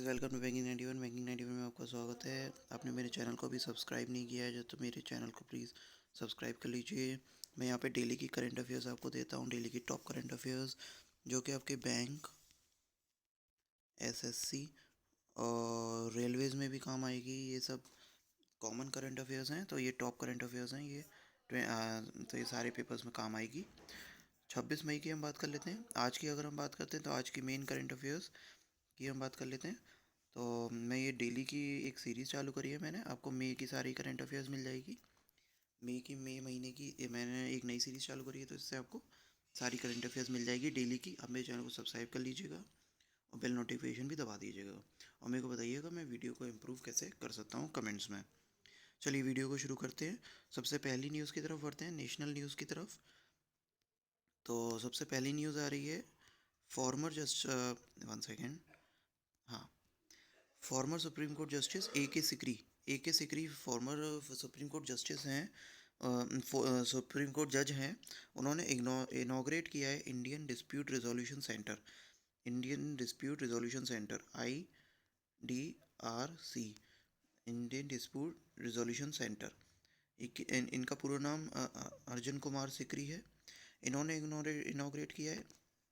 Welcome to banking 91 में आपका स्वागत है। आपने मेरे चैनल को अभी सब्सक्राइब नहीं किया है जो तो मेरे चैनल को प्लीज़ सब्सक्राइब कर लीजिए। मैं यहाँ पे डेली की करंट अफेयर्स आपको देता हूँ, डेली की टॉप करंट अफेयर्स जो कि आपके बैंक, एसएससी और रेलवेज़ में भी काम आएगी। ये सब कॉमन करंट अफेयर्स हैं, तो ये टॉप करंट अफेयर्स हैं ये। तो ये सारे पेपर्स में काम आएगी। 26 मई की हम बात कर लेते हैं। आज की अगर हम बात करते हैं तो आज की मेन करंट अफेयर्स की हम बात कर लेते हैं। तो मैं ये डेली की एक सीरीज़ चालू करी है मैंने। आपको मई की सारी करंट अफेयर्स मिल जाएगी। मई महीने की ये मैंने एक नई सीरीज़ चालू करी है, तो इससे आपको सारी करंट अफेयर्स मिल जाएगी डेली की। आप मेरे चैनल को सब्सक्राइब कर लीजिएगा और बेल नोटिफिकेशन भी दबा दीजिएगा और मेरे को बताइएगा मैं वीडियो को इम्प्रूव कैसे कर सकता हूँ कमेंट्स में। चलिए वीडियो को शुरू करते हैं। सबसे पहली न्यूज़ की तरफ बढ़ते हैं, नेशनल न्यूज़ की तरफ। तो सबसे पहली न्यूज़ आ रही है फॉर्मर जस्ट वन सेकेंड, हाँ, former Supreme Court Justice A K Sikri former Supreme Court Justice हैं, सुप्रीम कोर्ट जज हैं। उन्होंने इनॉग्रेट किया है Indian Dispute resolution Centre IDRC, Indian Dispute resolution Centre. इनका पूरा नाम अर्जुन कुमार सिकरी है। इन्होंने इनॉग्रेट किया है।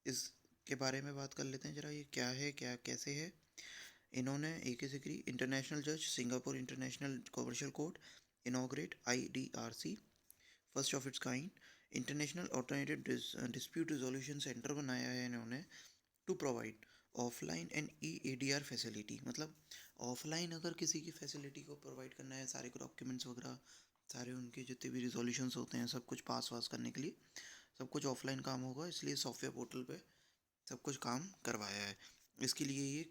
इसके बारे में बात कर लेते हैं ज़रा, ये क्या है, क्या कैसे है। इन्होंने AK सिकरी इंटरनेशनल जज, Singapore international commercial court, inaugurate IDRC, first of its kind international alternative dispute resolution centre बनाया है इन्होंने to provide offline and EADR facility. मतलब ऑफलाइन अगर किसी की फैसिलिटी को प्रोवाइड करना है, सारे डॉक्यूमेंट्स वगैरह, सारे उनके जितने भी रिजोल्यूशंस होते हैं सब कुछ पास वास करने के लिए सब कुछ ऑफलाइन काम होगा, इसलिए सॉफ्टवेयर पोर्टल पे सब कुछ काम करवाया है। इसके लिए ये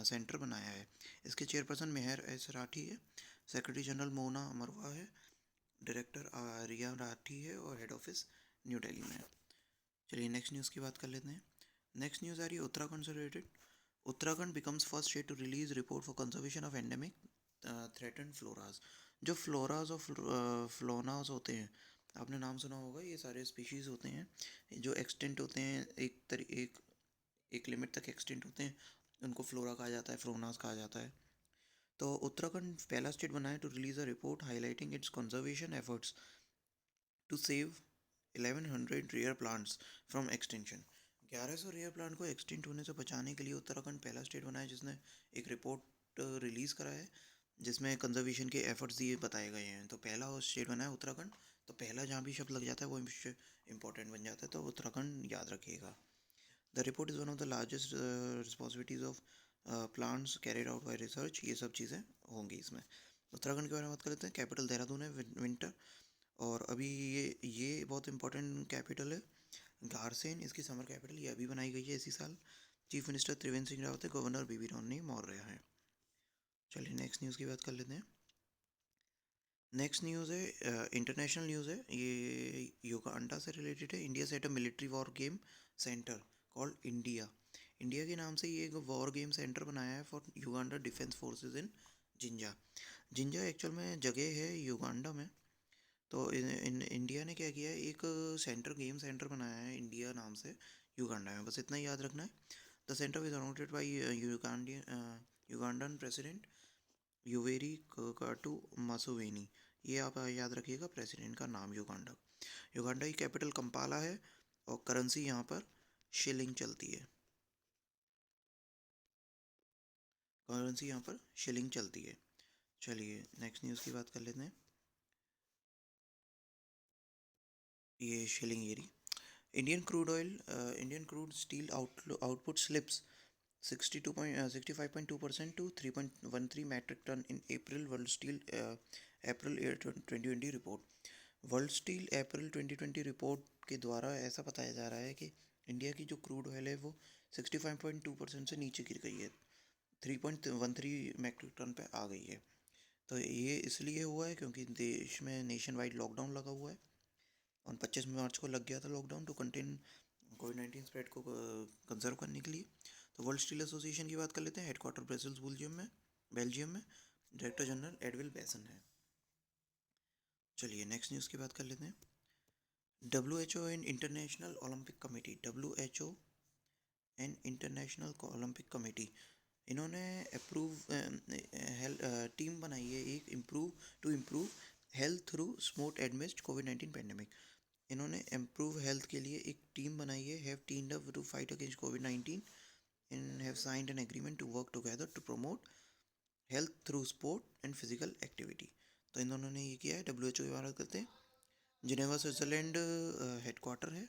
सेंटर बनाया है। इसके चेयरपर्सन मेहर एस राठी है, सेक्रेटरी जनरल मोना अमरवा है, डायरेक्टर रिया राठी है और हेड ऑफिस न्यू दिल्ली में है। चलिए नेक्स्ट न्यूज़ की बात कर लेते हैं। नेक्स्ट न्यूज़ आ रही है उत्तराखंड से related. Uttarakhand becomes first state to release report for conservation of endemic threatened floras. जो फ्लोराज और फ्लोनाज होते हैं, आपने नाम सुना होगा, ये सारे स्पीशीज़ होते हैं जो एक्सटेंट होते हैं, एक लिमिट तक एक्सटेंट होते हैं, उनको फ्लोरा कहा जाता है, फ्लोनास कहा जाता है। तो उत्तराखंड पहला स्टेट बना है to release a report highlighting its conservation efforts to save 1100 rare plants from extension. 1100 rare plant को एक्सटेंट होने से बचाने के लिए उत्तराखंड पहला स्टेट बना है जिसने एक रिपोर्ट रिलीज़ करा है जिसमें कंजर्वेशन के एफर्ट्स दिए बताए गए हैं। तो पहला स्टेट बना है उत्तराखंड। तो पहला जहाँ भी शब्द लग जाता है वो इंपॉर्टेंट बन जाता है, तो उत्तराखंड याद रखिएगा। The report is one of the largest responsibilities of plans carried out by research. ये सब चीज़ें होंगी इसमें। उत्तराखंड के बारे में बात कर लेते हैं। कैपिटल देहरादून है, विंटर। और अभी ये बहुत इंपॉर्टेंट कैपिटल है। गारसेन इसकी समर कैपिटल, ये अभी बनाई गई है इसी साल। चीफ मिनिस्टर त्रिवेंद्र सिंह रावत है, गवर्नर BB रानी मौर्य हैं। चलिए नेक्स्ट न्यूज़ की बात कर लेते हैं। नेक्स्ट न्यूज़ है इंटरनेशनल न्यूज़ है, ये युगांडा से रिलेटेड है। India set a military war game centre called India के नाम से ये एक वॉर गेम सेंटर बनाया है for Uganda defence forces in Jinja. Jinja actual में जगह है युगांडा में। तो इंडिया ने क्या किया है, एक गेम सेंटर बनाया है इंडिया नाम से युगांडा में। बस इतना ही याद रखना है। The centre is inaugurated by Ugandan President Yoweri Kaguta Museveni. ये आप याद रखिएगा, प्रेसिडेंट का नाम युगांडा की कैपिटल कंपाला है और करेंसी यहाँ पर शिलिंग चलती है। चलिए नेक्स्ट न्यूज़ की बात कर लेते हैं। ये शिलिंग एरी Indian crude steel output slips 65.2% to 3.13 metric ton in April, April 2020 report. World steel April 2020 report के द्वारा ऐसा बताया जा रहा है कि इंडिया की जो क्रूड ऑयल है वो 65.2% से नीचे गिर गई है, 3.13 मैट्रिक टन पे आ गई है। तो ये इसलिए हुआ है क्योंकि देश में नेशन वाइड लॉकडाउन लगा हुआ है और 25 मार्च को लग गया था लॉकडाउन टू कंटेन कोविड-19 स्प्रेड को कंजर्व करने के लिए। तो वर्ल्ड स्टील एसोसिएशन की बात कर लेते हैं। हेडक्वार्टर ब्रसेल्स बेल्जियम में। डायरेक्टर जनरल एडविल बेसन है। चलिए नेक्स्ट न्यूज़ की बात कर लेते हैं। WHO and international Olympic committee इन्होंने टीम बनाई है एक improve health through smooth amidst कोविड-19 पेंडेमिक। इन्होंने इम्प्रूव हेल्थ के लिए एक टीम बनाई है, have teamed up to fight against कोविड-19 and have signed an agreement to work together to promote health through sport and physical activity. तो इन दोनों ने ये किया है, WHO की इमारत करते हैं, जिनेवा स्विट्ज़रलैंड हेडक्वार्टर है,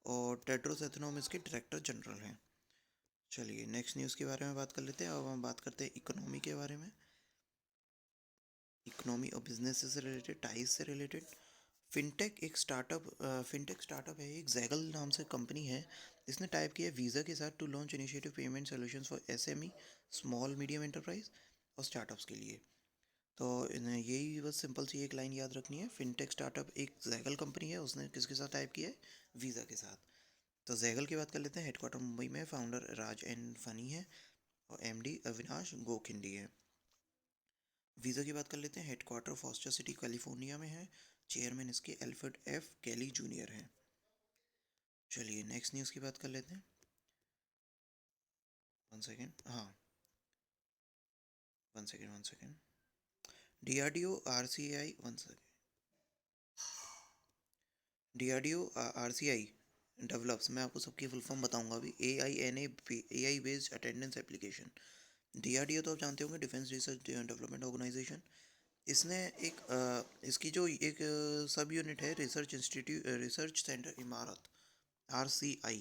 और टेड्रोस एथनोम इसके डायरेक्टर जनरल हैं। चलिए नेक्स्ट न्यूज़ के बारे में बात कर लेते हैं। अब हम बात करते हैं इकोनॉमी के बारे में। इकोनॉमी और बिजनेस से रिलेटेड, टाइज से रिलेटेड। फिनटेक स्टार्टअप है एक, जैगल नाम से कंपनी है। इसने टाइप किया है वीज़ा के साथ to launch initiative payment solutions for SME, small medium enterprise और स्टार्टअप्स के लिए। तो यही बस सिंपल सी एक लाइन याद रखनी है। फिनटेक स्टार्टअप एक जैगल कंपनी है, उसने किसके साथ टाइप किया है? वीज़ा के साथ। तो जैगल की बात कर लेते हैं। हेडक्वार्टर मुंबई में, फाउंडर राज एन फनी है और MD अविनाश गोखिंडी है। वीज़ा की बात कर लेते हैं। हेडक्वार्टर फॉस्टर सिटी कैलिफोर्निया में है, चेयरमैन इसके एल्फ्रेड F कैली जूनियर हैं। चलिए नेक्स्ट न्यूज़ की बात कर लेते हैं। वन सेकेंड, हाँ, one second. DRDO RCI, one second, DRDO RCI develops, मैं आपको सबकी फुल फॉर्म बताऊंगा अभी। AI based attendance application. DRDO तो आप जानते होंगे, डिफेंस रिसर्च डेवलपमेंट ऑर्गेनाइजेशन। इसने इसकी जो एक सब यूनिट है, रिसर्च सेंटर इमारत, RCI।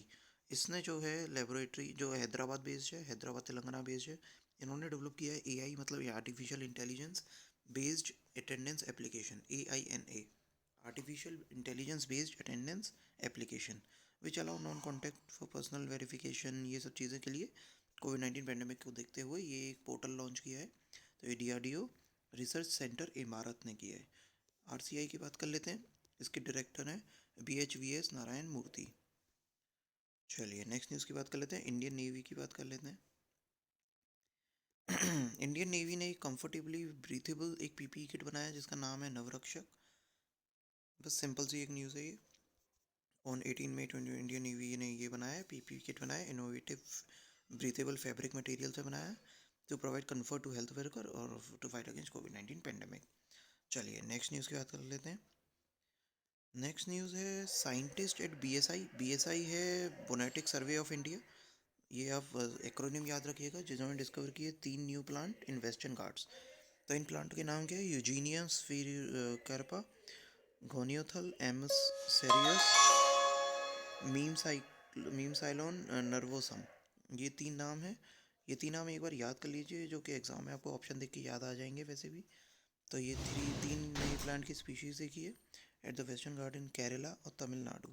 इसने जो है लेबोरेटरी जो हैदराबाद बेस्ड है, हैदराबाद तेलंगाना बेस्ड है, इन्होंने डेवलप किया है AI, मतलब ये artificial intelligence based attendance application, AINA, artificial intelligence based attendance application, which allow non contact for personal verification. ये सब चीज़ें के लिए कोविड-19 पेंडेमिक को देखते हुए ये एक पोर्टल लॉन्च किया है। तो ये DRDO रिसर्च सेंटर इमारत ने किया है। RCI की बात कर लेते हैं। इसके डायरेक्टर हैं BHVS नारायण मूर्ति। चलिए नेक्स्ट न्यूज़ की बात कर लेते हैं। इंडियन नेवी की बात कर लेते हैं। इंडियन नेवी ने एक कंफर्टेबली ब्रीथेबल एक PPE किट बनाया जिसका नाम है नवरक्षक। बस सिंपल सी एक न्यूज़ है ये। ऑन 18 मई 20 इंडियन नेवी ने ये बनाया, PPE किट बनाया, इनोवेटिव ब्रीथेबल फैब्रिक मटेरियल से बनाया, to provide comfort to health worker और टू फाइट अगेंस्ट कोविड-19 पेंडेमिक। चलिए नेक्स्ट न्यूज़ की बात कर लेते हैं। नेक्स्ट न्यूज़ है साइंटिस्ट एट BSI है बोनेटिक सर्वे ऑफ इंडिया। ये आप एक्रोनिम याद रखिएगा, जिन्होंने डिस्कवर किए 3 new plant in western Ghats. तो इन प्लांट के नाम क्या है? यूजीनिया स्फीरकर्पा, घोनियोथल एमस सेरियस, मीमसाइलोन नर्वोसम। ये 3 नाम है। ये 3 नाम एक बार याद कर लीजिए, जो कि एग्ज़ाम में आपको ऑप्शन देख के याद आ जाएंगे वैसे भी। तो ये 3 नई प्लांट की स्पीशीज़ देखी है एट द वेस्टर्न घाट इन केरला और तमिलनाडु,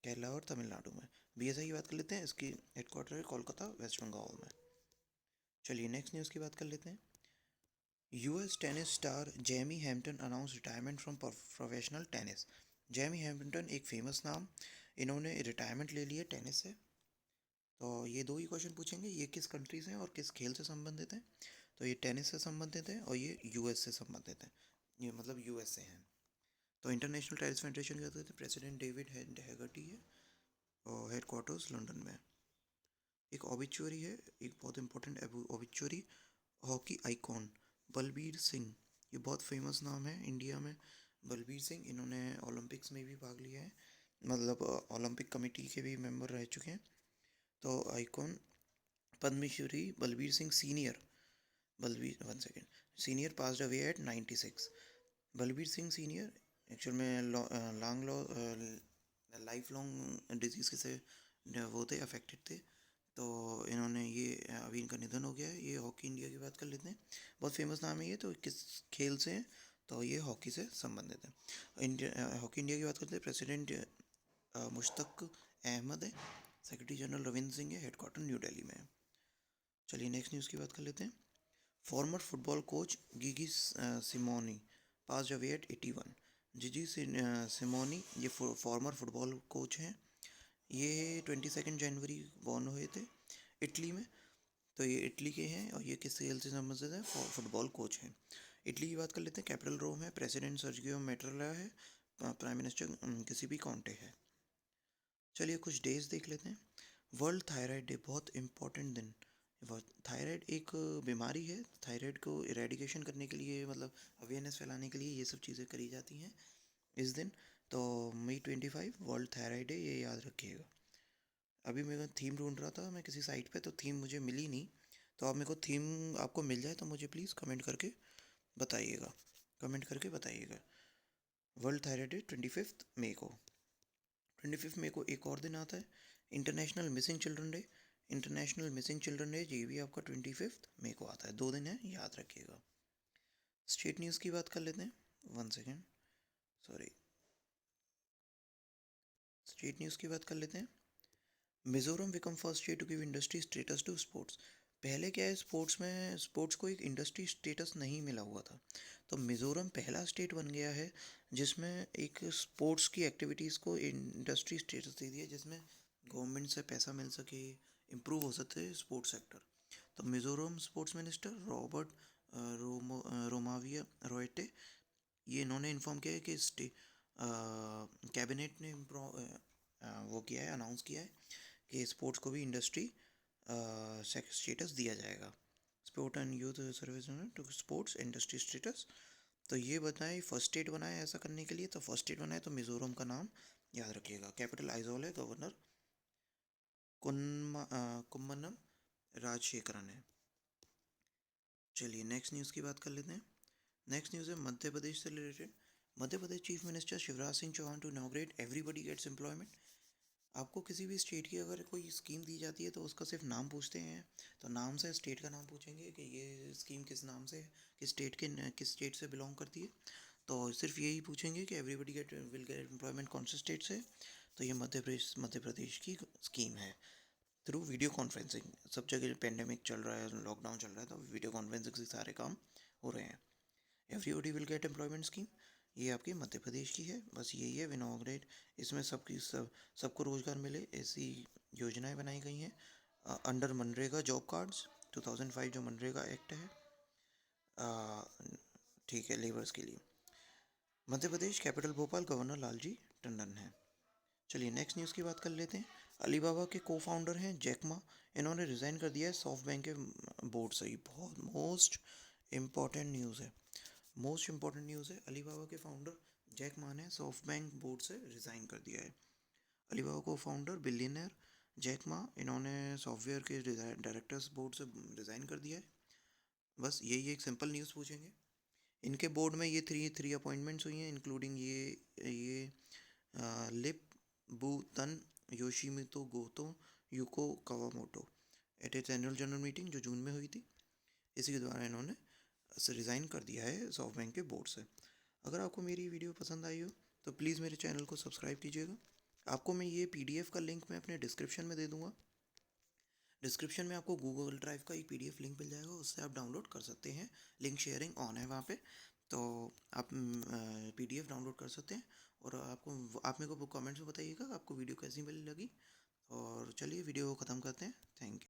केरला और तमिलनाडु में। BSI की बात कर लेते हैं। इसकी हेडक्वार्टर है कोलकाता, वेस्ट बंगाल में। चलिए नेक्स्ट न्यूज़ की बात कर लेते हैं। US tennis star Jamie Hampton announce retirement from professional tennis. Jamie Hampton एक फेमस नाम, इन्होंने रिटायरमेंट ले लिया टेनिस से। तो ये 2 ही क्वेश्चन पूछेंगे, ये किस कंट्री से हैं और किस खेल से संबंधित हैं। तो ये टेनिस से संबंधित है और ये US से संबंधित है, ये मतलब US से हैं। तो इंटरनेशनल टेनिस फेडरेशन के कहते हैं प्रेसिडेंट डेविड हैगर्टी है और हेडक्वार्टर्स लंदन में। एक ऑबिचुअरी है, एक बहुत important obituary, hockey icon Balbir Singh. ये बहुत फेमस नाम है इंडिया में, बलबीर सिंह। इन्होंने ओलंपिक्स में भी भाग लिया है, मतलब ओलंपिक कमेटी के भी मेंबर रह चुके हैं। तो icon Padma Shri Balbir Singh senior, Balbir one second, senior passed away at 96। Balbir Singh senior actual में लाइफ लॉन्ग डिजीज़ से वो थे, अफेक्टेड थे। तो इन्होंने ये अभी इनका निधन हो गया है। ये हॉकी इंडिया की बात कर लेते हैं। बहुत फेमस नाम है ये। तो किस खेल से हैं? तो ये हॉकी से संबंधित है। हॉकी इंडिया की बात करते हैं। प्रेसिडेंट मुश्तक अहमद है, सेक्रेटरी जनरल रविंद्र सिंह है, हेडक्वार्टर न्यू दिल्ली में है। चलिए नेक्स्ट न्यूज़ की बात कर लेते हैं। Farmer football coach Gigi Simoni pass away at 81। Simoni ये फॉर्मर फुटबॉल कोच हैं। ये 22 जनवरी बॉर्न हुए थे इटली में। तो ये इटली के हैं और ये किस खेल से संबंधित है? फुटबॉल कोच हैं। इटली की बात कर लेते हैं। कैपिटल रोम है, प्रेसिडेंट सर्जियो मैटरला है, प्राइम मिनिस्टर किसी भी कॉन्टे है। चलिए कुछ डेज देख लेते हैं। वर्ल्ड थायराइड डे, बहुत इंपॉर्टेंट दिन, थायराइड एक बीमारी है। थायराइड को इरेडिकेशन करने के लिए, मतलब अवेयरनेस फैलाने के लिए ये सब चीज़ें करी जाती हैं इस दिन। तो May 25 वर्ल्ड थायराइड डे, ये याद रखिएगा। अभी मैं थीम ढूंढ रहा था मैं किसी साइट पे, तो थीम मुझे मिली नहीं। तो आप मेरे को थीम आपको मिल जाए तो मुझे प्लीज़ कमेंट करके बताइएगा, कमेंट करके बताइएगा। वर्ल्ड थायराइड डे 25 मई को। 25 मई को एक और दिन आता है, international missing children day. International missing children day ये भी आपका 25 मई को आता है। 2 दिन है, याद रखिएगा। स्टेट न्यूज़ की बात कर लेते हैं। 1 सेकेंड, सॉरी। स्टेट न्यूज़ की बात कर लेते हैं। Mizoram become first state to give industry status to sports. पहले क्या है, स्पोर्ट्स को एक इंडस्ट्री स्टेटस नहीं मिला हुआ था। तो मिजोरम पहला स्टेट बन गया है जिसमें एक स्पोर्ट्स की एक्टिविटीज़ को इंडस्ट्री स्टेटस दे दिया, जिसमें गवर्नमेंट से पैसा मिल सके, इम्प्रूव हो सके स्पोर्ट्स सेक्टर। तो मिजोरम स्पोर्ट्स मिनिस्टर रॉबर्ट रोमाविया रॉयटे, ये इन्होंने इन्फॉर्म किया है कि कैबिनेट ने वो किया है, अनाउंस किया है कि स्पोर्ट्स को भी इंडस्ट्री स्टेटस दिया जाएगा। Sport and youth service to sports industry status. तो ये बताएं फर्स्ट स्टेट बनाया ऐसा करने के लिए, तो फर्स्ट स्टेट बनाया तो मिजोरम का नाम याद रखिएगा। कैपिटल आइजोल है, गवर्नर कुम्मनम राजशेखरन है। चलिए नेक्स्ट न्यूज़ की बात कर लेते हैं। नेक्स्ट न्यूज़ है मध्य प्रदेश से related. Madhya Pradesh chief minister Shivraj Singh Chouhan to inaugurate everybody gets employment. आपको किसी भी स्टेट की अगर कोई स्कीम दी जाती है तो उसका सिर्फ नाम पूछते हैं। तो नाम से स्टेट का नाम पूछेंगे कि ये स्कीम किस नाम से, किस स्टेट से बिलोंग करती है। तो सिर्फ यही पूछेंगे कि एवरीबडी विल गेट एम्प्लॉयमेंट कौन से स्टेट से। तो ये मध्य प्रदेश की स्कीम है। थ्रू वीडियो कॉन्फ्रेंसिंग, सब जगह पेंडेमिक चल रहा है, लॉकडाउन चल रहा है, तो वीडियो कॉन्फ्रेंसिंग से सारे काम हो रहे हैं। Everybody will get employment scheme, ये आपकी मध्य प्रदेश की है। बस यही है इनॉग्रेट। इसमें सबको रोज़गार मिले ऐसी योजनाएं बनाई गई हैं अंडर मनरेगा जॉब कार्ड्स 2005, जो मनरेगा एक्ट है, ठीक है, लेबर्स के लिए। मध्य प्रदेश कैपिटल भोपाल, गवर्नर लालजी टंडन है। चलिए नेक्स्ट न्यूज़ की बात कर लेते हैं। अलीबाबा के को फाउंडर हैं जैक मा, इन्होंने रिज़ाइन कर दिया है सॉफ्ट बैंक के बोर्ड से। ही बहुत मोस्ट इम्पॉर्टेंट न्यूज़ है, मोस्ट इम्पॉर्टेंट न्यूज़ है। अलीबाबा के फाउंडर जैक मा ने सॉफ्ट बैंक बोर्ड से रिज़ाइन कर दिया है। अलीबाबा को फाउंडर बिलियनर जैक मा, इन्होंने सॉफ्टवेयर के डायरेक्टर्स बोर्ड से रिज़ाइन कर दिया है। बस यही एक सिंपल न्यूज़ पूछेंगे। इनके बोर्ड में ये थ्री अपॉइंटमेंट्स हुई हैं, इंक्लूडिंग ये Lip Bu Tan Yoshimitsu Goto Yuko Kawamoto at its annual general meeting जो जून में हुई थी। इसी के द्वारा इन्होंने रिज़ाइन कर दिया है सॉफ्ट बैंक के बोर्ड से। अगर आपको मेरी वीडियो पसंद आई हो तो प्लीज़ मेरे चैनल को सब्सक्राइब कीजिएगा। आपको मैं ये पीडीएफ का लिंक मैं अपने डिस्क्रिप्शन में दे दूँगा। डिस्क्रिप्शन में आपको गूगल ड्राइव का एक पीडीएफ लिंक मिल जाएगा, उससे आप डाउनलोड कर सकते हैं। लिंक शेयरिंग ऑन है वहाँ पे, तो आप पीडीएफ डाउनलोड कर सकते हैं। और आप मेरे को कमेंट्स में बताइएगा आपको वीडियो कैसी मिली लगी। और चलिए वीडियो को ख़त्म करते हैं। Thank you.